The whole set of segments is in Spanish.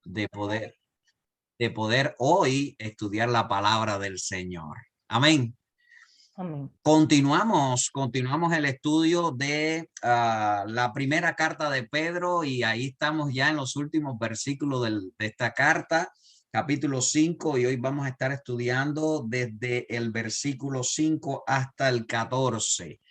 de poder, de poder hoy estudiar la palabra del Señor. Amén. Amén. Continuamos el estudio de la primera carta de Pedro y ahí estamos ya en los últimos versículos de esta carta, capítulo 5, y hoy vamos a estar estudiando desde el versículo 5 hasta el 14.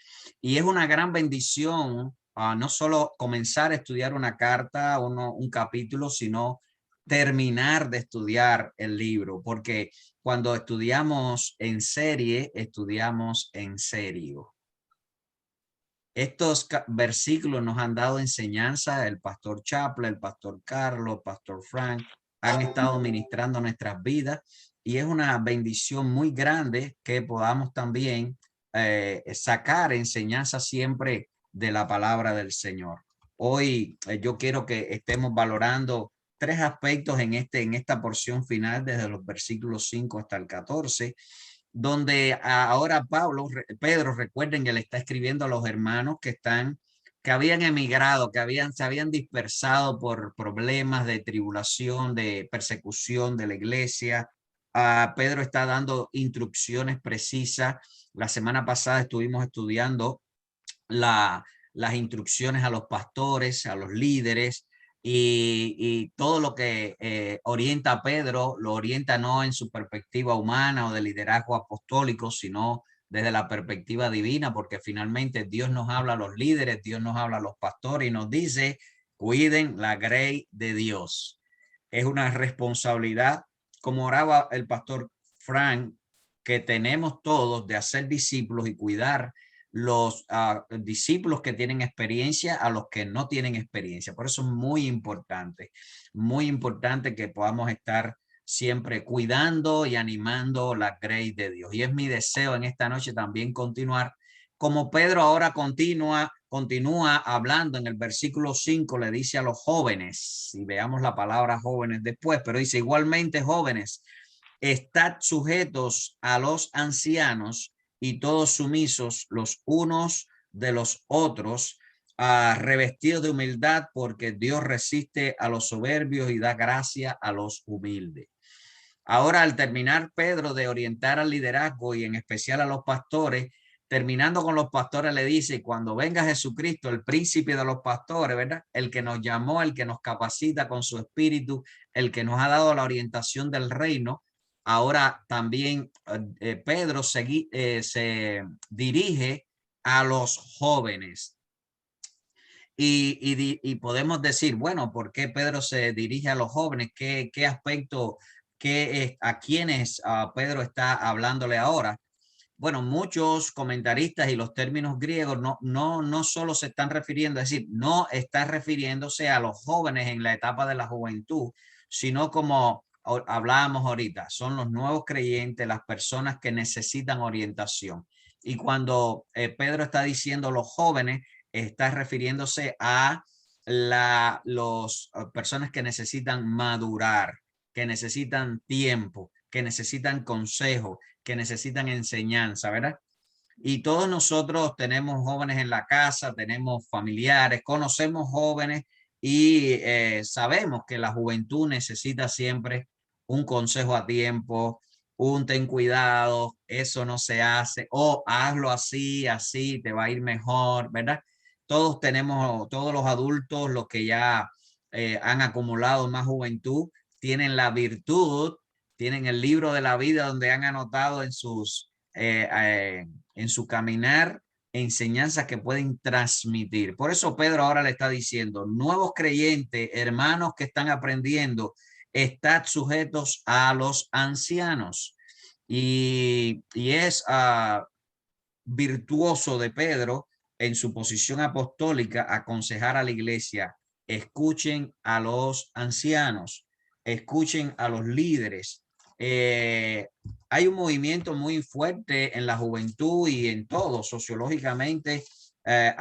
Y es una gran bendición no solo comenzar a estudiar una carta, un capítulo, sino terminar de estudiar el libro, porque cuando estudiamos en serie, estudiamos en serio. Estos versículos nos han dado enseñanza, el pastor Chaplin, el pastor Carlos, el pastor Frank, han estado ministrando nuestras vidas y es una bendición muy grande que podamos también sacar enseñanza siempre de la palabra del Señor. Hoy yo quiero que estemos valorando tres aspectos en esta porción final, desde los versículos 5 hasta el 14, donde ahora Pedro, recuerden que le está escribiendo a los hermanos que habían emigrado, se habían dispersado por problemas de tribulación, de persecución de la iglesia. Pedro está dando instrucciones precisas. La semana pasada estuvimos estudiando las instrucciones a los pastores, a los líderes, y todo lo que orienta a Pedro, lo orienta no en su perspectiva humana o de liderazgo apostólico, sino desde la perspectiva divina, porque finalmente Dios nos habla a los líderes, Dios nos habla a los pastores y nos dice, cuiden la grey de Dios. Es una responsabilidad, como oraba el pastor Frank, que tenemos todos de hacer discípulos y cuidar los discípulos que tienen experiencia a los que no tienen experiencia. Por eso es muy importante que podamos estar siempre cuidando y animando la grace de Dios. Y es mi deseo en esta noche también continuar, como Pedro ahora continúa hablando en el versículo 5, le dice a los jóvenes, y veamos la palabra jóvenes después, pero dice igualmente jóvenes, estad sujetos a los ancianos y todos sumisos los unos de los otros, revestidos de humildad, porque Dios resiste a los soberbios y da gracia a los humildes. Ahora, al terminar Pedro de orientar al liderazgo y en especial a los pastores, terminando con los pastores, le dice, cuando venga Jesucristo, el príncipe de los pastores, ¿verdad? El que nos llamó, el que nos capacita con su espíritu, el que nos ha dado la orientación del reino. Ahora también Pedro se dirige a los jóvenes. Y podemos decir, bueno, ¿por qué Pedro se dirige a los jóvenes? ¿Qué aspecto, a quiénes Pedro está hablándole ahora? Bueno, muchos comentaristas y los términos griegos no solo se están refiriendo, es decir, no está refiriéndose a los jóvenes en la etapa de la juventud, sino como hablábamos ahorita, son los nuevos creyentes, las personas que necesitan orientación. Y cuando Pedro está diciendo los jóvenes, está refiriéndose a las personas que necesitan madurar, que necesitan tiempo, que necesitan consejo, que necesitan enseñanza, ¿verdad? Y todos nosotros tenemos jóvenes en la casa, tenemos familiares, conocemos jóvenes y sabemos que la juventud necesita siempre un consejo a tiempo, un ten cuidado, eso no se hace, o hazlo así, así te va a ir mejor, ¿verdad? Todos los adultos, los que ya han acumulado más juventud, tienen la virtud, tienen el libro de la vida donde han anotado en su caminar enseñanzas que pueden transmitir. Por eso Pedro ahora le está diciendo, nuevos creyentes, hermanos que están aprendiendo, estad sujetos a los ancianos. Y es virtuoso de Pedro en su posición apostólica aconsejar a la iglesia, escuchen a los ancianos, escuchen a los líderes. Hay un movimiento muy fuerte en la juventud y en todo, sociológicamente, las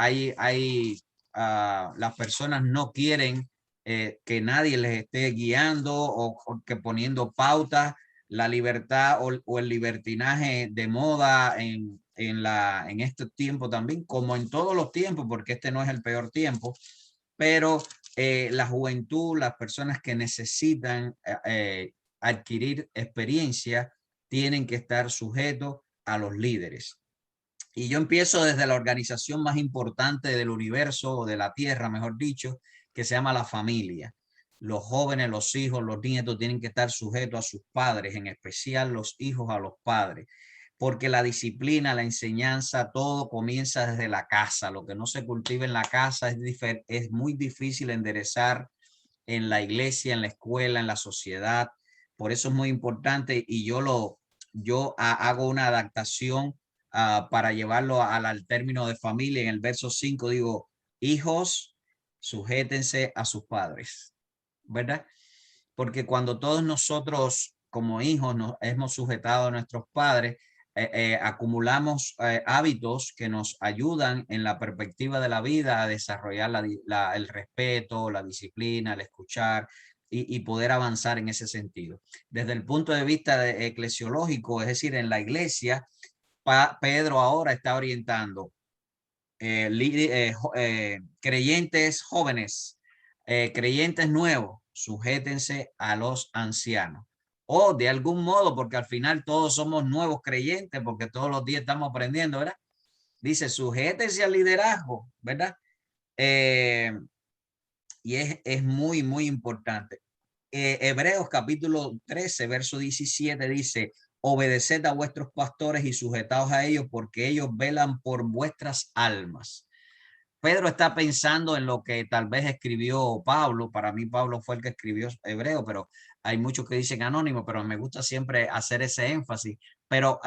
personas no quieren que nadie les esté guiando o que poniendo pautas. La libertad o el libertinaje de moda en este tiempo también, como en todos los tiempos, porque este no es el peor tiempo, pero la juventud, las personas que necesitan adquirir experiencia, tienen que estar sujetos a los líderes. Y yo empiezo desde la organización más importante del universo, o de la tierra, mejor dicho, que se llama la familia. Los jóvenes, los hijos, los nietos tienen que estar sujetos a sus padres, en especial los hijos a los padres, porque la disciplina, la enseñanza, todo comienza desde la casa. Lo que no se cultiva en la casa es muy difícil enderezar en la iglesia, en la escuela, en la sociedad. Por eso es muy importante, y yo hago una adaptación para llevarlo al término de familia. En el verso 5 digo: hijos, sujétense a sus padres, ¿verdad? Porque cuando todos nosotros como hijos nos hemos sujetado a nuestros padres, acumulamos hábitos que nos ayudan en la perspectiva de la vida a desarrollar el respeto, la disciplina, el escuchar y poder avanzar en ese sentido. Desde el punto de vista eclesiológico, es decir, en la iglesia, Pedro ahora está orientando creyentes jóvenes, creyentes nuevos, sujétense a los ancianos. O de algún modo, porque al final todos somos nuevos creyentes, porque todos los días estamos aprendiendo, ¿verdad? Dice, sujétense al liderazgo, ¿verdad? Y es muy, muy importante. Hebreos capítulo 13, verso 17 dice: obedeced a vuestros pastores y sujetaos a ellos, porque ellos velan por vuestras almas. Pedro está pensando en lo que tal vez escribió Pablo. Para mí Pablo fue el que escribió Hebreo, pero hay muchos que dicen anónimo, pero me gusta siempre hacer ese énfasis. Pero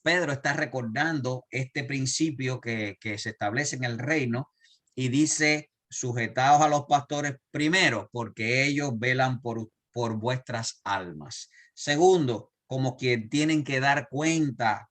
Pedro está recordando este principio que se establece en el reino, y dice: sujetaos a los pastores primero, porque ellos velan por vuestras almas. Segundo, como quien tienen que dar cuenta,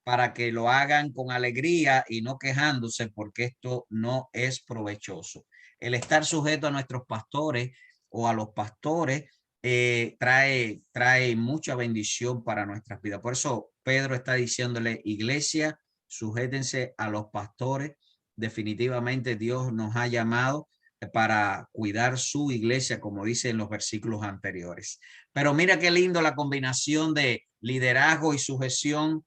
para que lo hagan con alegría y no quejándose, porque esto no es provechoso. El estar sujeto a nuestros pastores o a los pastores trae mucha bendición para nuestras vidas. Por eso Pedro está diciéndole: iglesia, sujétense a los pastores. Definitivamente Dios nos ha llamado para cuidar su iglesia, como dice en los versículos anteriores. Pero mira qué lindo la combinación de liderazgo y sujeción.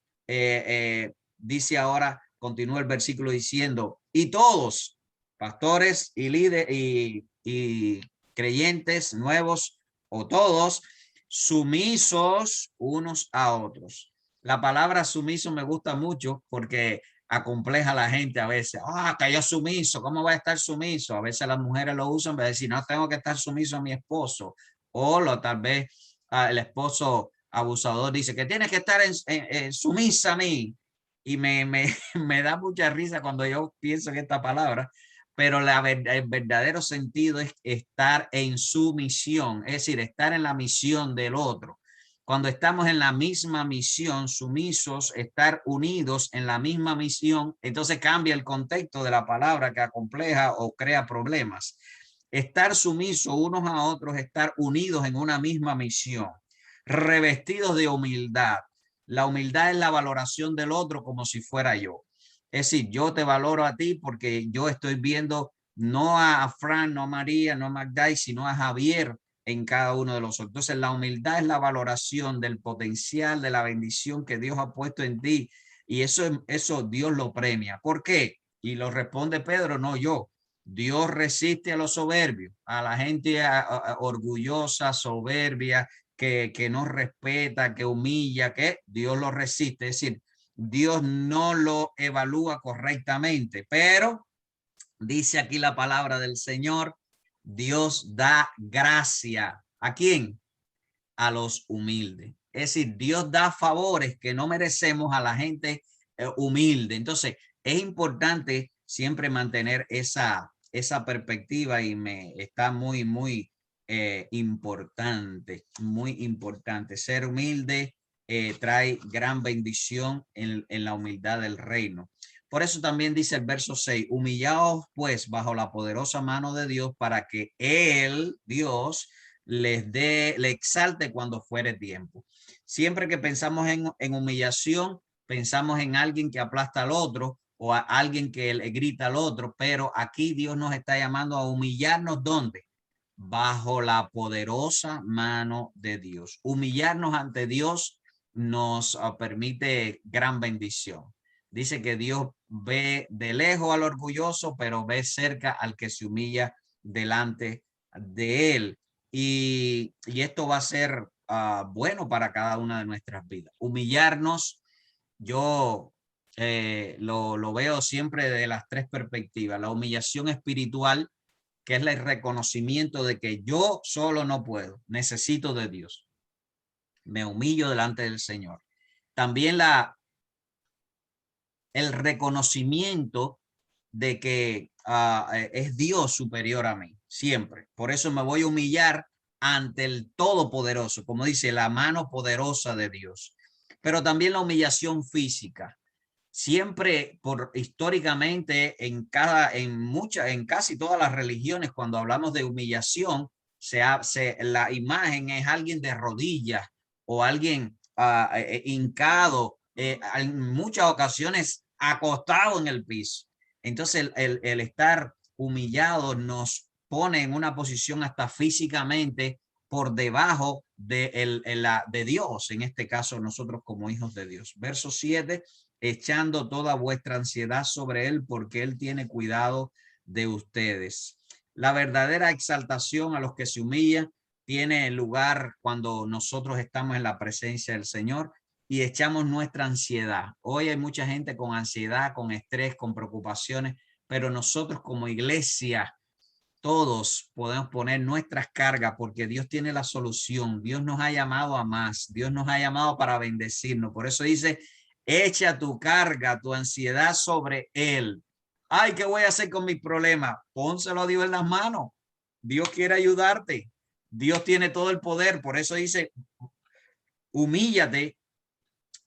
Dice ahora, continúa el versículo diciendo: y todos, pastores y líderes y creyentes nuevos, o todos, sumisos unos a otros. La palabra sumiso me gusta mucho porque acompleja a la gente a veces. Que yo sumiso, ¿cómo voy a estar sumiso? A veces las mujeres lo usan para decir: no tengo que estar sumiso a mi esposo. O tal vez el esposo abusador dice que tienes que estar sumisa a mí, y me da mucha risa cuando yo pienso en esta palabra, pero el verdadero sentido es estar en su misión, es decir, estar en la misión del otro. Cuando estamos en la misma misión, sumisos, estar unidos en la misma misión, entonces cambia el contexto de la palabra, que acompleja o crea problemas. Estar sumisos unos a otros, estar unidos en una misma misión, revestidos de humildad. La humildad es la valoración del otro como si fuera yo. Es decir, yo te valoro a ti porque yo estoy viendo no a Fran, no a María, no a Magday, sino a Javier en cada uno de los otros. Entonces, la humildad es la valoración del potencial, de la bendición que Dios ha puesto en ti, y eso Dios lo premia. ¿Por qué? Y lo responde Pedro, no yo. Dios resiste a los soberbios, a la gente orgullosa, soberbia, que no respeta, que humilla, que Dios lo resiste. Es decir, Dios no lo evalúa correctamente, pero dice aquí la palabra del Señor: Dios da gracia. ¿A quién? A los humildes. Es decir, Dios da favores que no merecemos a la gente humilde. Entonces, es importante siempre mantener esa perspectiva, y me está muy, muy importante, muy importante. Ser humilde trae gran bendición en la humildad del reino. Por eso también dice el verso 6: humillaos pues bajo la poderosa mano de Dios, para que Él, Dios, le exalte cuando fuere tiempo. Siempre que pensamos en humillación, pensamos en alguien que aplasta al otro, o a alguien que le grita al otro, pero aquí Dios nos está llamando a humillarnos. ¿Dónde? Bajo la poderosa mano de Dios. Humillarnos ante Dios nos permite gran bendición. Dice que Dios ve de lejos al orgulloso, pero ve cerca al que se humilla delante de él. Y esto va a ser bueno para cada una de nuestras vidas. Humillarnos, yo lo veo siempre de las tres perspectivas. La humillación espiritual, que es el reconocimiento de que yo solo no puedo, necesito de Dios. Me humillo delante del Señor. También el reconocimiento de que es Dios superior a mí, siempre. Por eso me voy a humillar ante el Todopoderoso, como dice, la mano poderosa de Dios. Pero también la humillación física. Siempre, históricamente, en casi todas las religiones, cuando hablamos de humillación, la imagen es alguien de rodillas o alguien hincado, en muchas ocasiones acostado en el piso. Entonces el estar humillado nos pone en una posición hasta físicamente por debajo de Dios, en este caso nosotros como hijos de Dios. Verso 7, echando toda vuestra ansiedad sobre él, porque él tiene cuidado de ustedes. La verdadera exaltación a los que se humillan tiene lugar cuando nosotros estamos en la presencia del Señor y echamos nuestra ansiedad. Hoy hay mucha gente con ansiedad, con estrés, con preocupaciones, pero nosotros como iglesia, todos podemos poner nuestras cargas porque Dios tiene la solución. Dios nos ha llamado a más. Dios nos ha llamado para bendecirnos. Por eso dice, echa tu carga, tu ansiedad sobre él. Ay, ¿qué voy a hacer con mis problemas? Pónselo a Dios en las manos. Dios quiere ayudarte. Dios tiene todo el poder. Por eso dice, humíllate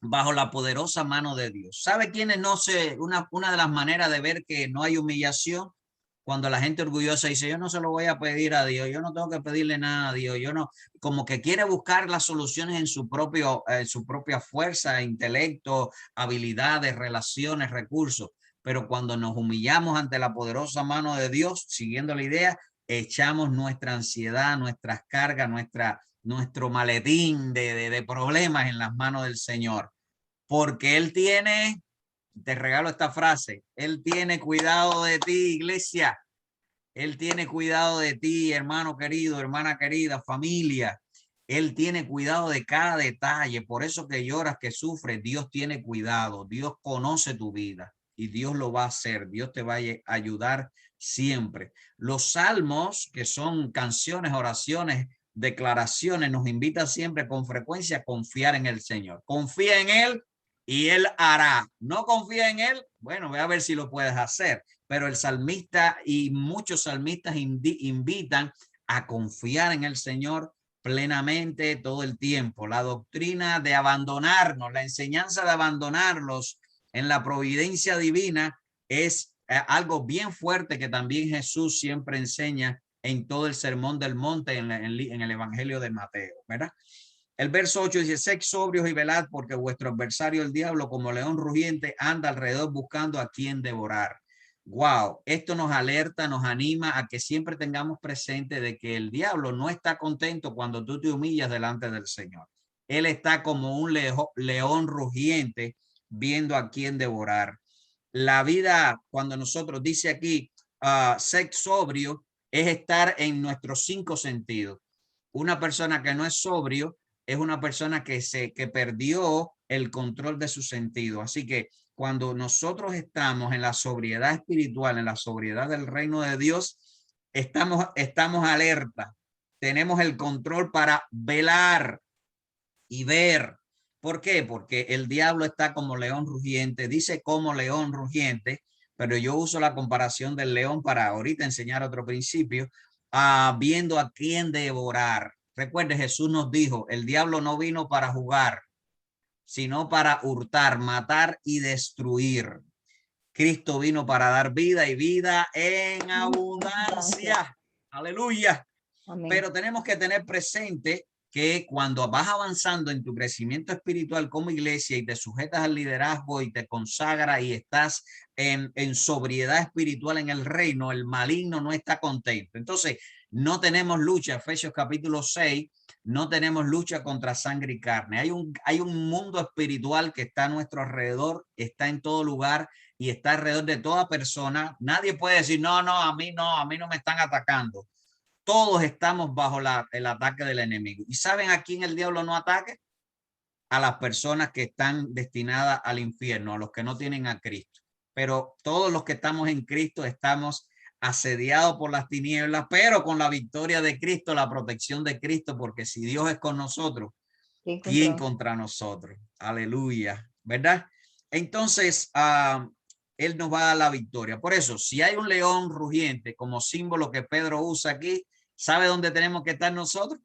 bajo la poderosa mano de Dios. ¿Sabe quiénes no sé? Una de las maneras de ver que no hay humillación, cuando la gente orgullosa dice, yo no se lo voy a pedir a Dios, yo no tengo que pedirle nada a Dios, yo no, como que quiere buscar las soluciones en su propia fuerza, intelecto, habilidades, relaciones, recursos. Pero cuando nos humillamos ante la poderosa mano de Dios, siguiendo la idea, echamos nuestra ansiedad, nuestras cargas, nuestro maletín de problemas en las manos del Señor. Porque Él tiene, te regalo esta frase, Él tiene cuidado de ti, iglesia. Él tiene cuidado de ti, hermano querido, hermana querida, familia. Él tiene cuidado de cada detalle. Por eso que lloras, que sufres, Dios tiene cuidado. Dios conoce tu vida y Dios lo va a hacer. Dios te va a ayudar siempre. Los salmos, que son canciones, oraciones, declaraciones, nos invitan siempre con frecuencia a confiar en el Señor. Confía en Él y Él hará. No confía en Él, bueno, ve a ver si lo puedes hacer. Pero el salmista y muchos salmistas invitan a confiar en el Señor plenamente todo el tiempo. La doctrina de abandonarnos, la enseñanza de abandonarlos en la providencia divina es algo bien fuerte que también Jesús siempre enseña en todo el sermón del monte en el evangelio de Mateo, ¿verdad? El verso 8 dice, sed sobrios y velad, porque vuestro adversario el diablo, como león rugiente, anda alrededor buscando a quien devorar. Wow, esto nos alerta, nos anima a que siempre tengamos presente de que el diablo no está contento cuando tú te humillas delante del Señor. Él está como un león rugiente viendo a quién devorar. La vida, cuando nosotros dice aquí, sed sobrio, es estar en nuestros 5 sentidos. Una persona que no es sobrio es una persona que perdió el control de su sentido. Así que cuando nosotros estamos en la sobriedad espiritual, en la sobriedad del reino de Dios, estamos alerta. Tenemos el control para velar y ver. ¿Por qué? Porque el diablo está como león rugiente, dice como león rugiente, pero yo uso la comparación del león para ahorita enseñar otro principio, viendo a quién devorar. Recuerde, Jesús nos dijo, el diablo no vino para jugar, sino para hurtar, matar y destruir. Cristo vino para dar vida y vida en abundancia. Aleluya. Amén. Pero tenemos que tener presente que cuando vas avanzando en tu crecimiento espiritual como iglesia y te sujetas al liderazgo y te consagras y estás en sobriedad espiritual en el reino, el maligno no está contento. Entonces, no tenemos lucha, Efesios capítulo 6, no tenemos lucha contra sangre y carne. Hay un mundo espiritual que está a nuestro alrededor, está en todo lugar y está alrededor de toda persona. Nadie puede decir, no, a mí no me están atacando. Todos estamos bajo el ataque del enemigo. ¿Y saben a quién el diablo no ataque? A las personas que están destinadas al infierno, a los que no tienen a Cristo. Pero todos los que estamos en Cristo estamos asediados por las tinieblas, pero con la victoria de Cristo, la protección de Cristo, porque si Dios es con nosotros, ¿quién contra nosotros? Aleluya, ¿verdad? Entonces, Él nos va a dar la victoria. Por eso, si hay un león rugiente como símbolo que Pedro usa aquí, ¿sabe dónde tenemos que estar nosotros?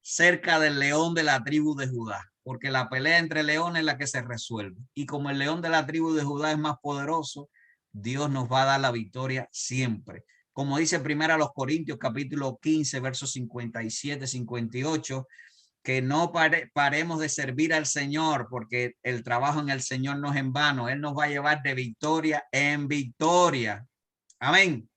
Cerca del león de la tribu de Judá, porque la pelea entre leones es la que se resuelve. Y como el león de la tribu de Judá es más poderoso, Dios nos va a dar la victoria siempre. Como dice primero a los Corintios capítulo 15, versos 57, 58, que no paremos de servir al Señor, porque el trabajo en el Señor no es en vano. Él nos va a llevar de victoria en victoria. Amén.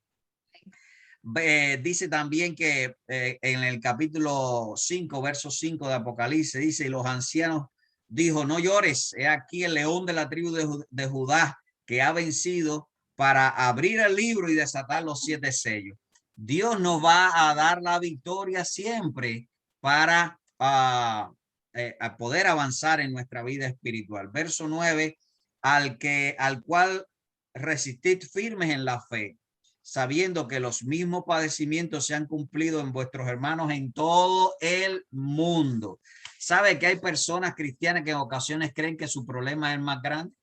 Dice también que en el capítulo 5, verso 5 de Apocalipsis, dice, y los ancianos dijo, no llores, he aquí el león de la tribu de Judá que ha vencido para abrir el libro y desatar los 7 sellos. Dios nos va a dar la victoria siempre para a poder avanzar en nuestra vida espiritual. Verso 9, al cual resistid firmes en la fe, sabiendo que los mismos padecimientos se han cumplido en vuestros hermanos en todo el mundo. ¿Sabe que hay personas cristianas que en ocasiones creen que su problema es más grande?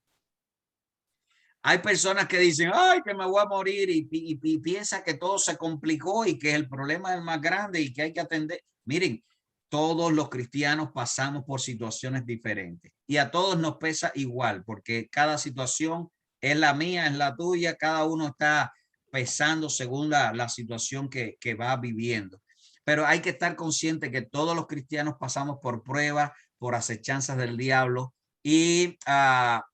Hay personas que dicen, ay, que me voy a morir y piensa que todo se complicó y que el problema es más grande y que hay que atender. Miren, todos los cristianos pasamos por situaciones diferentes y a todos nos pesa igual porque cada situación es la mía, es la tuya, cada uno está pesando según la situación que va viviendo. Pero hay que estar consciente que todos los cristianos pasamos por pruebas, por acechanzas del diablo, y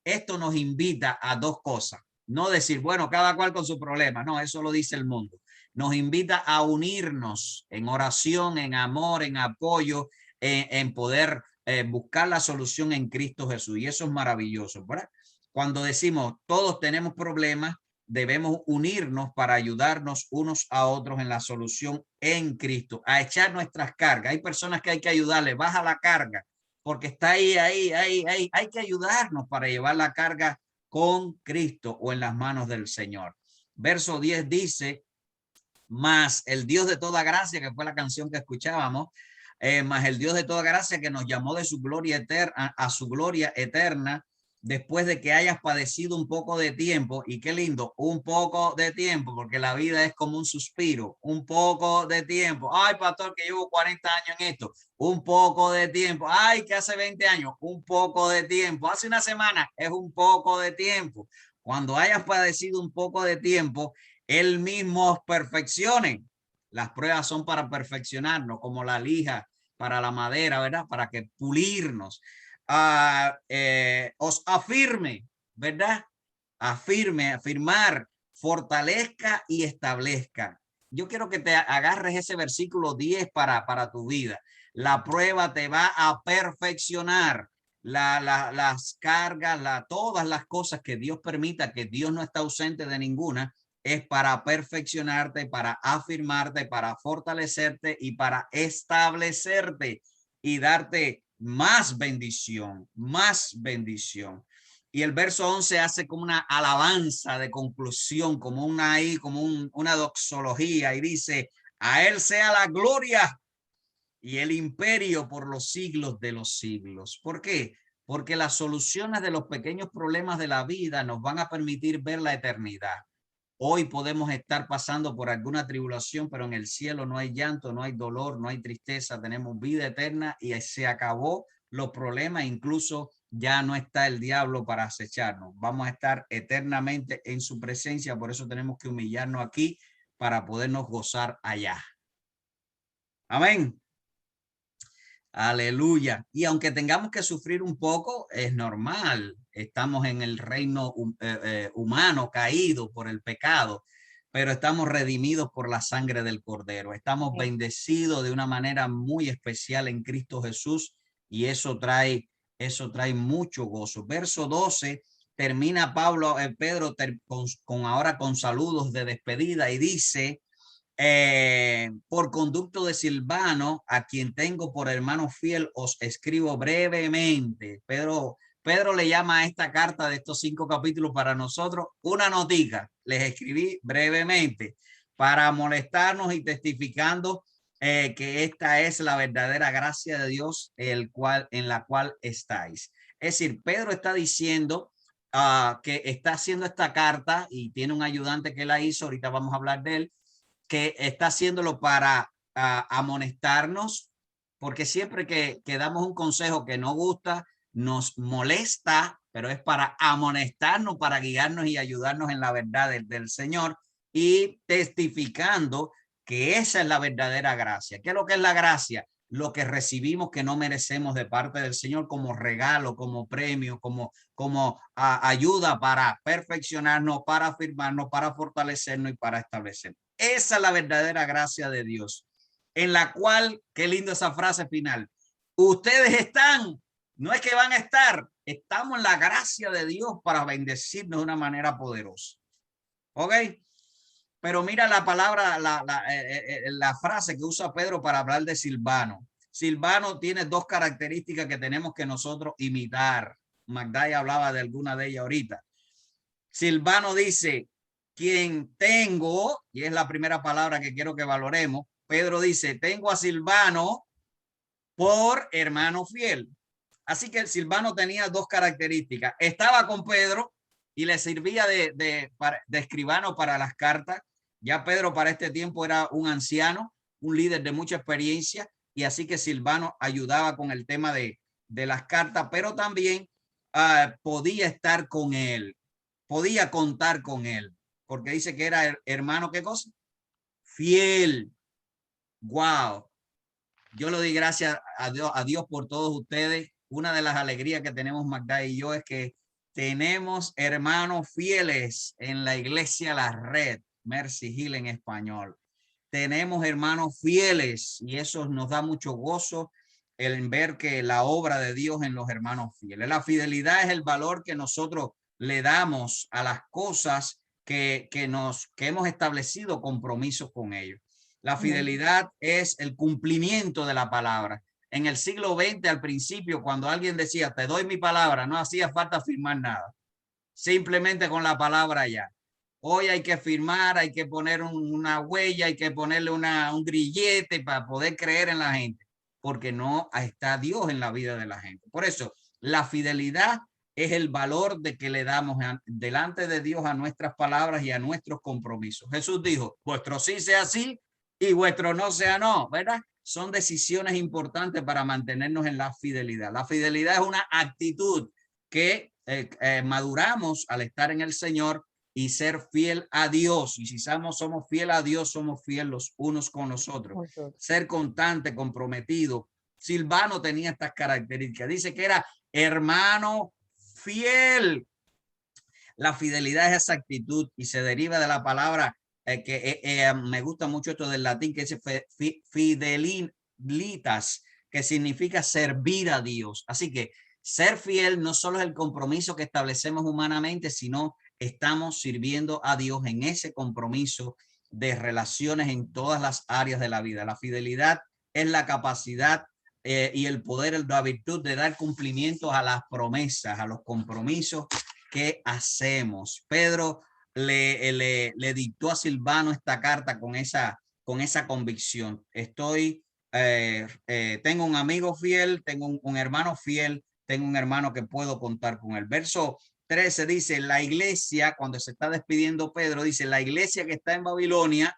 esto nos invita a dos cosas. No decir, bueno, cada cual con su problema. No, eso lo dice el mundo. Nos invita a unirnos en oración, en amor, en apoyo, en poder buscar la solución en Cristo Jesús. Y eso es maravilloso, ¿verdad? Cuando decimos todos tenemos problemas, debemos unirnos para ayudarnos unos a otros en la solución en Cristo, a echar nuestras cargas. Hay personas que hay que ayudarle, baja la carga, porque está ahí, hay que ayudarnos para llevar la carga con Cristo o en las manos del Señor. Verso 10 dice, más el Dios de toda gracia, que fue la canción que escuchábamos, más el Dios de toda gracia que nos llamó de su gloria eterna a su gloria eterna, después de que hayas padecido un poco de tiempo. Y qué lindo, un poco de tiempo, porque la vida es como un suspiro, un poco de tiempo. Ay, pastor, que llevo 40 años en esto, un poco de tiempo. Ay, que hace 20 años, un poco de tiempo. Hace una semana, es un poco de tiempo. Cuando hayas padecido un poco de tiempo, Él mismo os perfeccione. Las pruebas son para perfeccionarnos, como la lija para la madera, ¿verdad? Para que pulirnos. Os afirme, ¿verdad? Afirme, afirmar, fortalezca y establezca. Yo quiero que te agarres ese versículo 10 para tu vida. La prueba te va a perfeccionar. Las cargas, todas las cosas que Dios permita, que Dios no está ausente de ninguna, es para perfeccionarte, para afirmarte, para fortalecerte y para establecerte y darte más bendición, más bendición. Y el verso 11 hace como una alabanza de conclusión, como una doxología, y dice, a Él sea la gloria y el imperio por los siglos de los siglos. ¿Por qué? Porque las soluciones de los pequeños problemas de la vida nos van a permitir ver la eternidad. Hoy podemos estar pasando por alguna tribulación, pero en el cielo no hay llanto, no hay dolor, no hay tristeza, tenemos vida eterna y se acabó los problemas, incluso ya no está el diablo para acecharnos. Vamos a estar eternamente en su presencia, por eso tenemos que humillarnos aquí para podernos gozar allá. Amén. Aleluya. Y aunque tengamos que sufrir un poco, es normal. Estamos en el reino humano caído por el pecado, pero estamos redimidos por la sangre del Cordero. Estamos bendecidos de una manera muy especial en Cristo Jesús y eso trae mucho gozo. Verso 12 termina Pedro ahora con saludos de despedida y dice: por conducto de Silvano, a quien tengo por hermano fiel, os escribo brevemente. Pedro le llama a esta carta de estos 5 capítulos para nosotros una notica. Les escribí brevemente para molestarnos y testificando que esta es la verdadera gracia de Dios en la cual estáis. Es decir, Pedro está diciendo que está haciendo esta carta y tiene un ayudante que la hizo. Ahorita vamos a hablar de él, que está haciéndolo para amonestarnos, porque siempre que damos un consejo que no gusta, nos molesta, pero es para amonestarnos, para guiarnos y ayudarnos en la verdad del Señor, y testificando que esa es la verdadera gracia. ¿Qué es lo que es la gracia? Lo que recibimos que no merecemos de parte del Señor como regalo, como premio, como ayuda para perfeccionarnos, para afirmarnos, para fortalecernos y para establecernos. Esa es la verdadera gracia de Dios, en la cual, qué lindo esa frase final, ustedes están, no es que van a estar, estamos en la gracia de Dios para bendecirnos de una manera poderosa. ¿Ok? Pero mira la palabra, la frase que usa Pedro para hablar de Silvano. Silvano tiene 2 características que tenemos que nosotros imitar. Magday hablaba de alguna de ellas ahorita. Silvano dice: quien tengo, y es la primera palabra que quiero que valoremos. Pedro dice: tengo a Silvano por hermano fiel. Así que Silvano tenía 2 características. Estaba con Pedro y le servía de escribano para las cartas. Ya Pedro para este tiempo era un anciano, un líder de mucha experiencia, y así que Silvano ayudaba con el tema de las cartas, pero también podía estar con él, podía contar con él, porque dice que era hermano, ¿qué cosa? Fiel. Wow. Yo le doy gracias a Dios por todos ustedes. Una de las alegrías que tenemos Magda y yo es que tenemos hermanos fieles en la iglesia La Red, Mercy Hill en español. Tenemos hermanos fieles y eso nos da mucho gozo el ver que la obra de Dios en los hermanos fieles. La fidelidad es el valor que nosotros le damos a las cosas que hemos establecido compromisos con ellos. La fidelidad es el cumplimiento de la palabra. En el siglo XX, al principio, cuando alguien decía, te doy mi palabra, no hacía falta firmar nada. Simplemente con la palabra ya. Hoy hay que firmar, hay que poner una huella, hay que ponerle un grillete para poder creer en la gente, porque no está Dios en la vida de la gente. Por eso, la fidelidad es el valor de que le damos delante de Dios a nuestras palabras y a nuestros compromisos. Jesús dijo, vuestro sí sea sí y vuestro no sea no, ¿verdad? Son decisiones importantes para mantenernos en la fidelidad. La fidelidad es una actitud que maduramos al estar en el Señor y ser fiel a Dios. Y si somos fiel a Dios, somos fieles los unos con los otros. Ser constante, comprometido. Silvano tenía estas características. Dice que era hermano fiel. La fidelidad es esa actitud y se deriva de la palabra me gusta mucho esto del latín, que es fidelitas, que significa servir a Dios. Así que ser fiel no solo es el compromiso que establecemos humanamente, sino estamos sirviendo a Dios en ese compromiso de relaciones en todas las áreas de la vida. La fidelidad es la capacidad y el poder, la virtud de dar cumplimiento a las promesas, a los compromisos que hacemos. Pedro le dictó a Silvano esta carta con esa convicción. Tengo un amigo fiel, tengo un hermano fiel, tengo un hermano que puedo contar con él. Verso 13 dice, la iglesia, cuando se está despidiendo Pedro, dice, la iglesia que está en Babilonia,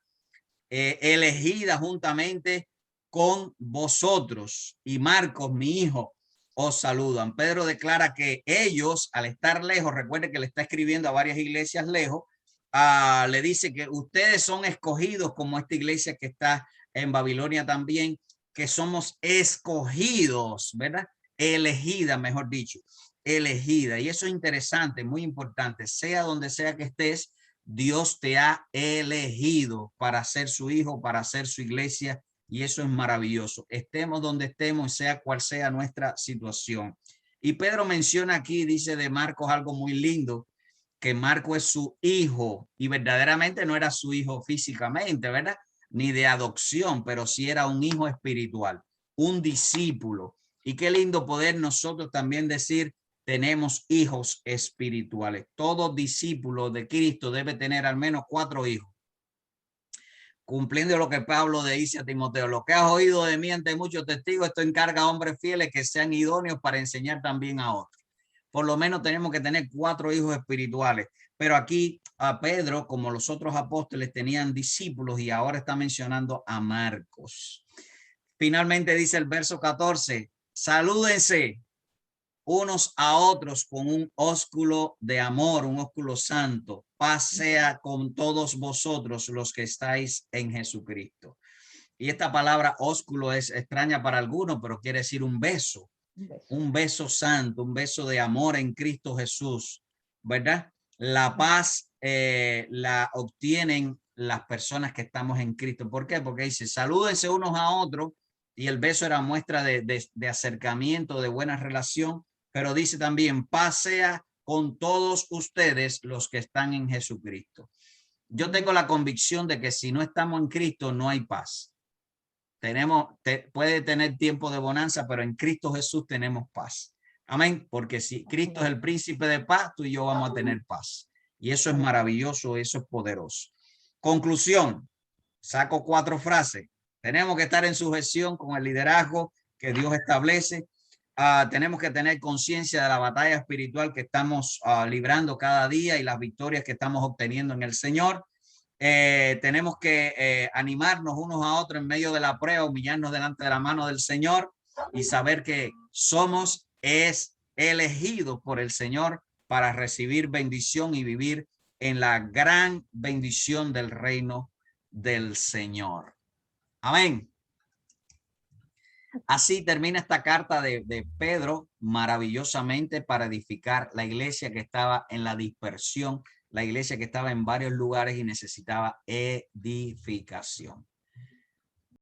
elegida juntamente con vosotros, y Marcos, mi hijo, os saludan. Pedro declara que ellos, al estar lejos, recuerde que le está escribiendo a varias iglesias lejos, le dice que ustedes son escogidos como esta iglesia que está en Babilonia también, que somos escogidos, ¿verdad? Elegida, mejor dicho, elegida. Y eso es interesante, muy importante. Sea donde sea que estés, Dios te ha elegido para ser su hijo, para ser su iglesia. Y eso es maravilloso. Estemos donde estemos, sea cual sea nuestra situación. Y Pedro menciona aquí, dice de Marcos algo muy lindo, que Marco es su hijo y verdaderamente no era su hijo físicamente, ¿verdad? Ni de adopción, pero sí era un hijo espiritual, un discípulo. Y qué lindo poder nosotros también decir, tenemos hijos espirituales. Todo discípulo de Cristo debe tener al menos 4 hijos. Cumpliendo lo que Pablo le dice a Timoteo, lo que has oído de mí ante muchos testigos, esto encarga a hombres fieles que sean idóneos para enseñar también a otros. Por lo menos tenemos que tener 4 hijos espirituales. Pero aquí a Pedro, como los otros apóstoles, tenían discípulos y ahora está mencionando a Marcos. Finalmente dice el verso 14, salúdense unos a otros con un ósculo de amor, un ósculo santo. Paz sea con todos vosotros los que estáis en Jesucristo. Y esta palabra ósculo es extraña para algunos, pero quiere decir un beso santo, un beso de amor en Cristo Jesús, ¿verdad? La paz la obtienen las personas que estamos en Cristo. ¿Por qué? Porque dice, salúdense unos a otros, y el beso era muestra de acercamiento, de buena relación, pero dice también, paz sea con todos ustedes los que están en Jesucristo. Yo tengo la convicción de que si no estamos en Cristo, no hay paz. Puede tener tiempo de bonanza, pero en Cristo Jesús tenemos paz. Amén. Porque si Cristo es el príncipe de paz, tú y yo vamos a tener paz. Y eso es maravilloso, eso es poderoso. Conclusión, saco 4 frases. Tenemos que estar en sujeción con el liderazgo que Dios establece. Tenemos que tener conciencia de la batalla espiritual que estamos librando cada día y las victorias que estamos obteniendo en el Señor. Tenemos que animarnos unos a otros en medio de la prueba, humillarnos delante de la mano del Señor y saber que somos elegidos por el Señor para recibir bendición y vivir en la gran bendición del reino del Señor. Amén. Así termina esta carta de Pedro maravillosamente para edificar la iglesia que estaba en la dispersión, la iglesia que estaba en varios lugares y necesitaba edificación.